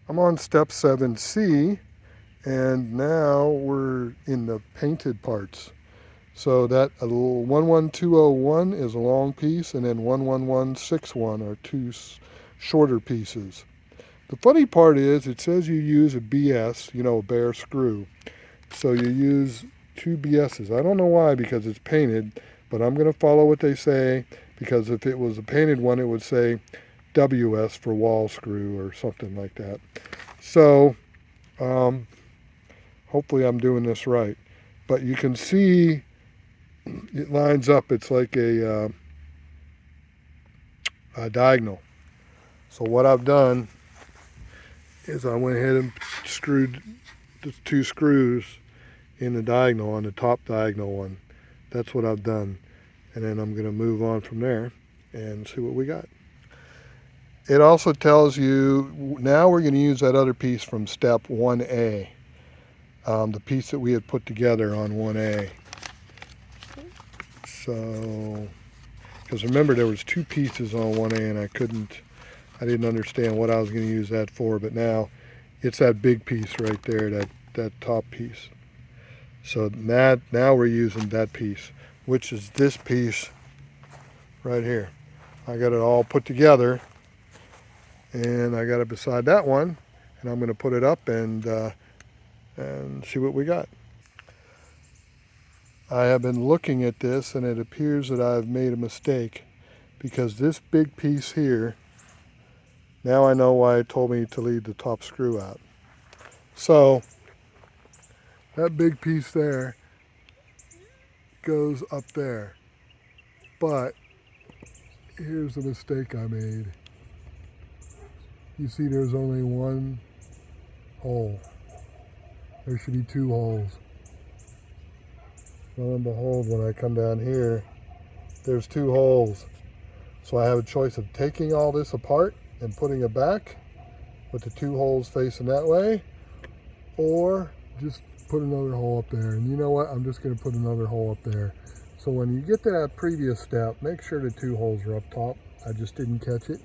I'm on step 7C, and now we're in the painted parts. So that a little 11201 is a long piece, and then 11161 are two shorter pieces. The funny part is it says you use a BS, a bare screw. So you use two BSs. I don't know why, because it's painted, but I'm going to follow what they say, because if it was a painted one, it would say WS for wall screw or something like that. So um, hopefully I'm doing this right. But you can see it lines up. It's like a diagonal. So what I've done is I went ahead and screwed the two screws in the diagonal, on the top diagonal one. That's what I've done. And then I'm going to move on from there and see what we got. It also tells you, now we're going to use that other piece from step 1A, the piece that we had put together on 1A. So, because remember there was two pieces on 1A and I didn't understand what I was going to use that for, but now it's that big piece right there, that top piece. So now we're using that piece, which is this piece right here. I got it all put together, and I got it beside that one, and I'm going to put it up and see what we got. I have been looking at this, and it appears that I've made a mistake, because this big piece here, now I know why it told me to leave the top screw out. So that big piece there goes up there, but here's the mistake I made. You see there's only one hole. There should be two holes. Lo and behold, when I come down here, there's two holes. So I have a choice of taking all this apart and putting it back with the two holes facing that way, or just put another hole up there. And you know what? I'm just going to put another hole up there. So when you get to that previous step, make sure the two holes are up top. I just didn't catch it.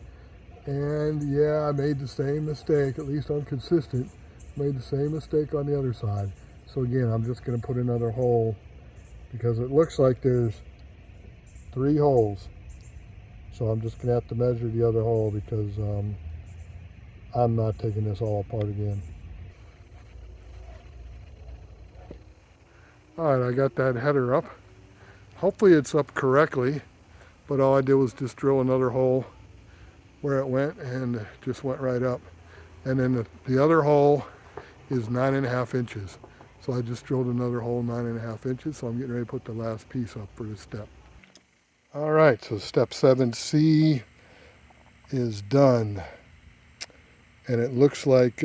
And yeah, I made the same mistake. At least I'm consistent. Made the same mistake on the other side. So again, I'm just going to put another hole, because it looks like there's three holes. So I'm just going to have to measure the other hole, because I'm not taking this all apart again. All right, I got that header up. Hopefully it's up correctly, but all I did was just drill another hole where it went, and it just went right up. And then the other hole is 9.5 inches. So I just drilled another hole 9.5 inches, so I'm getting ready to put the last piece up for this step. All right, so step 7C is done. And it looks like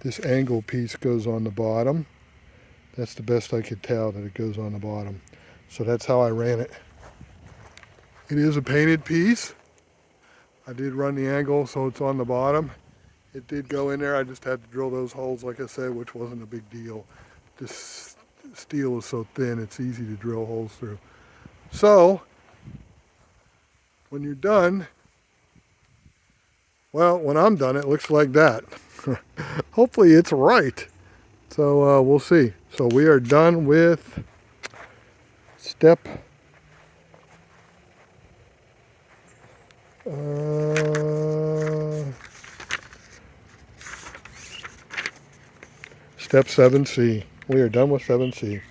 this angle piece goes on the bottom. That's the best I could tell, that it goes on the bottom. So that's how I ran it. It is a painted piece. I did run the angle so it's on the bottom. It did go in there. I just had to drill those holes, like I said, which wasn't a big deal. This steel is so thin, it's easy to drill holes through. So, when you're done, well, when I'm done, it looks like that. Hopefully it's right. So we'll see. So we are done with step step 7C. We are done with 7C.